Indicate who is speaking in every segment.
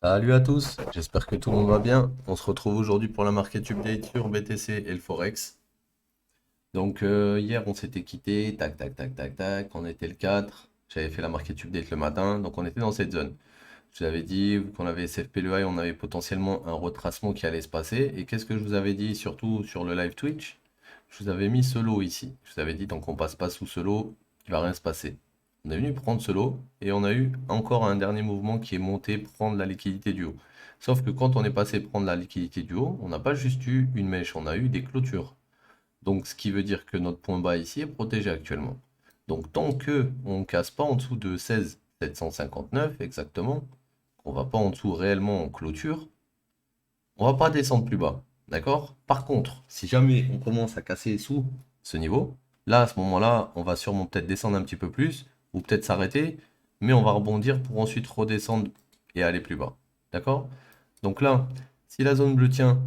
Speaker 1: Salut à tous, j'espère que tout le monde va bien. On se retrouve aujourd'hui pour la market update sur BTC et le Forex. Donc hier on s'était quitté, tac tac tac tac tac, on était le 4. J'avais fait la market update le matin, donc on était dans cette zone. Je vous avais dit, vu qu'on avait SFP le high, on avait potentiellement un retracement qui allait se passer. Et qu'est-ce que je vous avais dit surtout sur le live Twitch? Je vous avais mis ce lot ici. Je vous avais dit tant qu'on passe pas sous ce lot, il va rien se passer. On est venu prendre ce lot et on a eu encore un dernier mouvement qui est monté prendre la liquidité du haut. Sauf que quand on est passé prendre la liquidité du haut, on n'a pas juste eu une mèche, on a eu des clôtures. Donc ce qui veut dire que notre point bas ici est protégé actuellement. Donc tant que on ne casse pas en dessous de 16 759 exactement, on va pas en dessous réellement en clôture, on va pas descendre plus bas. D'accord? Par contre, si jamais on commence à casser sous ce niveau, là, à ce moment-là, on va sûrement peut-être descendre un petit peu plus, ou peut-être s'arrêter, mais on va rebondir pour ensuite redescendre et aller plus bas. D'accord? Donc là, si la zone bleue tient,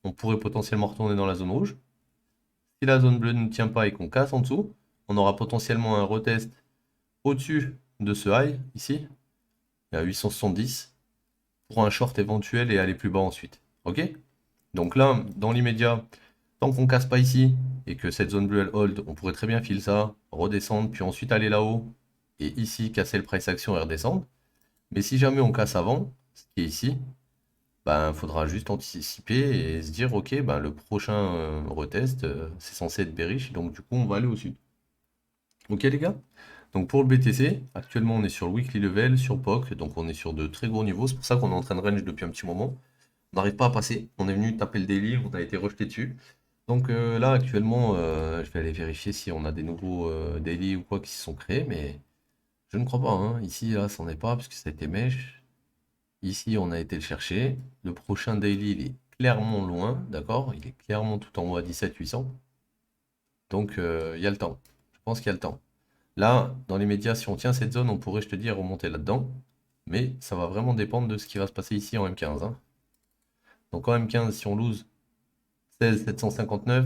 Speaker 1: on pourrait potentiellement retourner dans la zone rouge. Si la zone bleue ne tient pas et qu'on casse en dessous, on aura potentiellement un retest au-dessus de ce high, ici, à 870, pour un short éventuel et aller plus bas ensuite. Ok? Donc là, dans l'immédiat, tant qu'on casse pas ici et que cette zone bleue elle hold, on pourrait très bien filer ça, redescendre, puis ensuite aller là-haut et ici casser le price action et redescendre. Mais si jamais on casse avant, ce qui est ici, ben faudra juste anticiper et se dire ok, ben le prochain retest, c'est censé être bearish, donc du coup on va aller au sud. Ok les gars? Donc pour le BTC, actuellement on est sur le weekly level, sur POC, donc on est sur de très gros niveaux, c'est pour ça qu'on est en train de range depuis un petit moment. On n'arrive pas à passer, on est venu taper le daily, on a été rejeté dessus. Donc là, actuellement, je vais aller vérifier si on a des nouveaux daily ou quoi qui se sont créés, mais je ne crois pas, hein. Ici, là, c'en est pas, parce que ça a été mèche. Ici, on a été le chercher. Le prochain daily, il est clairement loin, d'accord? Il est clairement tout en haut à 17 800. Donc, il y a le temps. Je pense qu'il y a le temps. Là, dans les médias, si on tient cette zone, on pourrait, je te dis, remonter là-dedans. Mais ça va vraiment dépendre de ce qui va se passer ici en M15, hein. Donc en M15, si on lose 16 759,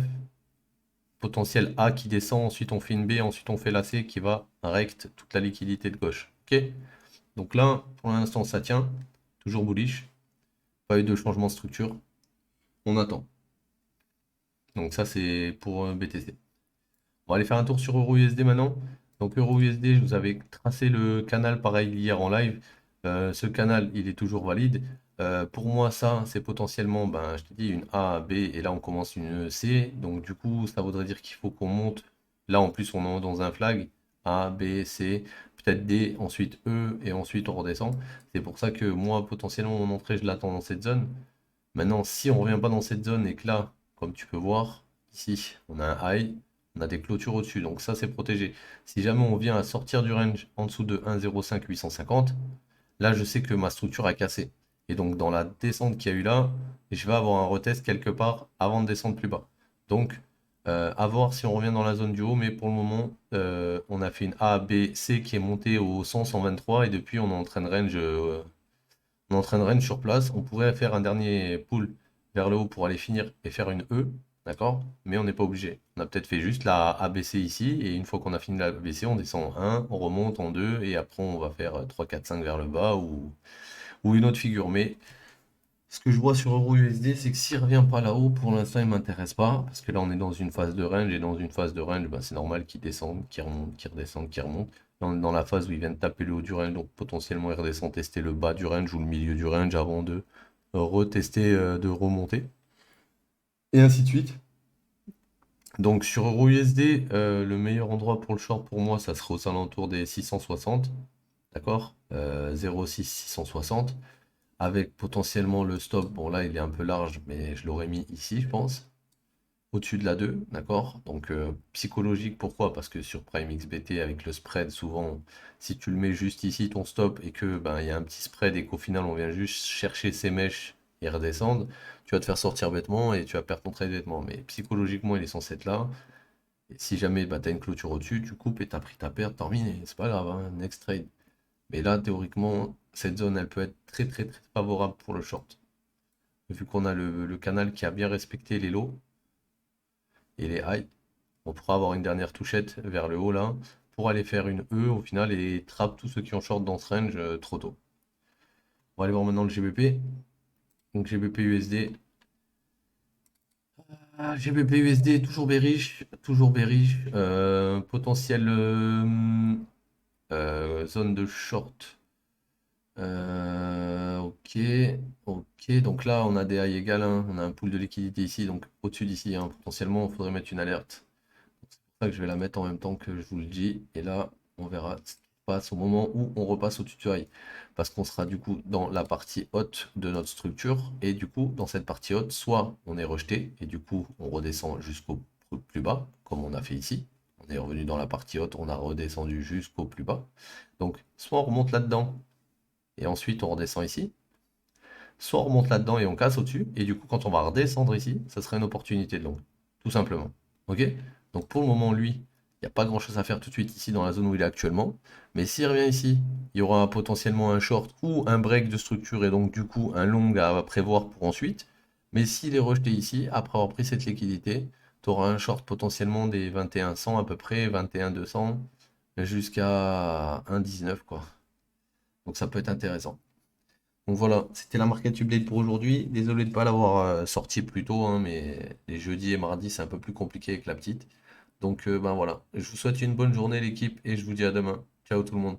Speaker 1: potentiel A qui descend, ensuite on fait une B, ensuite on fait la C qui va rect toute la liquidité de gauche. Ok? Donc là, pour l'instant, ça tient. Toujours bullish. Pas eu de changement de structure. On attend. Donc ça, c'est pour BTC. On va aller faire un tour sur EURUSD maintenant. Donc EURUSD, je vous avais tracé le canal pareil hier en live. Ce canal, il est toujours valide. Pour moi, ça, c'est potentiellement, ben, je te dis, une A, B, et là, on commence une C. Donc, du coup, ça voudrait dire qu'il faut qu'on monte. Là, en plus, on est dans un flag. A, B, C, peut-être D, ensuite E, et ensuite on redescend. C'est pour ça que moi, potentiellement, mon entrée, je l'attends dans cette zone. Maintenant, si on revient pas dans cette zone et que là, comme tu peux voir, ici, on a un high, on a des clôtures au-dessus, donc ça c'est protégé. Si jamais on vient à sortir du range en dessous de 1,05 850, là je sais que ma structure a cassé. Et donc dans la descente qu'il y a eu là, je vais avoir un retest quelque part avant de descendre plus bas. Donc à voir si on revient dans la zone du haut, mais pour le moment, on a fait une A, B, C qui est montée au 100, 123 et depuis on est en train de range on est en train de range sur place. On pourrait faire un dernier pull vers le haut pour aller finir et faire une E, d'accord? Mais on n'est pas obligé. On a peut-être fait juste la ABC ici, et une fois qu'on a fini la ABC, on descend en 1, on remonte en 2, et après on va faire 3, 4, 5 vers le bas, ou une autre figure. Mais ce que je vois sur EURUSD, c'est que s'il revient pas là-haut, pour l'instant, il ne m'intéresse pas, parce que là, on est dans une phase de range, et dans une phase de range, ben, c'est normal qu'il descende, qu'il remonte, qu'il redescende, qu'il remonte. Là, on est dans la phase où il vient de taper le haut du range, donc potentiellement, il redescend tester le bas du range ou le milieu du range avant de retester, de remonter, et ainsi de suite. Donc sur EURUSD, le meilleur endroit pour le short pour moi, ça serait aux alentours des 660, d'accord? 0,6 660 avec potentiellement le stop. Bon, là, il est un peu large, mais je l'aurais mis ici, je pense, au-dessus de la 2, d'accord? Donc, psychologique, pourquoi? Parce que sur Prime XBT, avec le spread, souvent, si tu le mets juste ici, ton stop, et que ben, il y a un petit spread, et qu'au final, on vient juste chercher ces mèches et redescendre, tu vas te faire sortir bêtement, et tu vas perdre ton trade bêtement. Mais psychologiquement, il est censé être là. Et si jamais bah, tu as une clôture au-dessus, tu coupes et tu as pris ta perte, terminé. C'est pas grave, hein, next trade. Mais là, théoriquement, cette zone, elle peut être très très très favorable pour le short. Vu qu'on a le canal qui a bien respecté les lows et les highs, on pourra avoir une dernière touchette vers le haut là, pour aller faire une E au final et trap tous ceux qui ont short dans ce range trop tôt. On va aller voir maintenant le GBP. Donc GBP USD. GBP USD, toujours bearish, toujours bearish. Potentiel zone de short. Ok, ok. Donc là, on a des high égales, hein. On a un pool de liquidité ici, donc au-dessus d'ici, hein. Potentiellement, il faudrait mettre une alerte. C'est pour ça que je vais la mettre en même temps que je vous le dis. Et là, on verra ce qui se passe au moment où on repasse au tutoriel. Parce qu'on sera du coup dans la partie haute de notre structure. Et du coup, dans cette partie haute, soit on est rejeté, et du coup, on redescend jusqu'au plus bas, comme on a fait ici. On est revenu dans la partie haute, on a redescendu jusqu'au plus bas. Donc, soit on remonte là-dedans, et ensuite on redescend ici. Soit on remonte là-dedans et on casse au-dessus. Et du coup, quand on va redescendre ici, ça serait une opportunité de longue. Tout simplement. Ok? Donc pour le moment, lui, il n'y a pas grand-chose à faire tout de suite ici dans la zone où il est actuellement. Mais s'il revient ici, il y aura potentiellement un short ou un break de structure et donc du coup un long à prévoir pour ensuite. Mais s'il est rejeté ici, après avoir pris cette liquidité, tu auras un short potentiellement des 2100 à peu près, 200 jusqu'à 1,19 quoi. Donc ça peut être intéressant. Donc voilà, c'était la Market Update pour aujourd'hui. Désolé de ne pas l'avoir sorti plus tôt, hein, mais les jeudis et mardis, c'est un peu plus compliqué avec la petite. Donc ben voilà, je vous souhaite une bonne journée l'équipe et je vous dis à demain. Ciao tout le monde.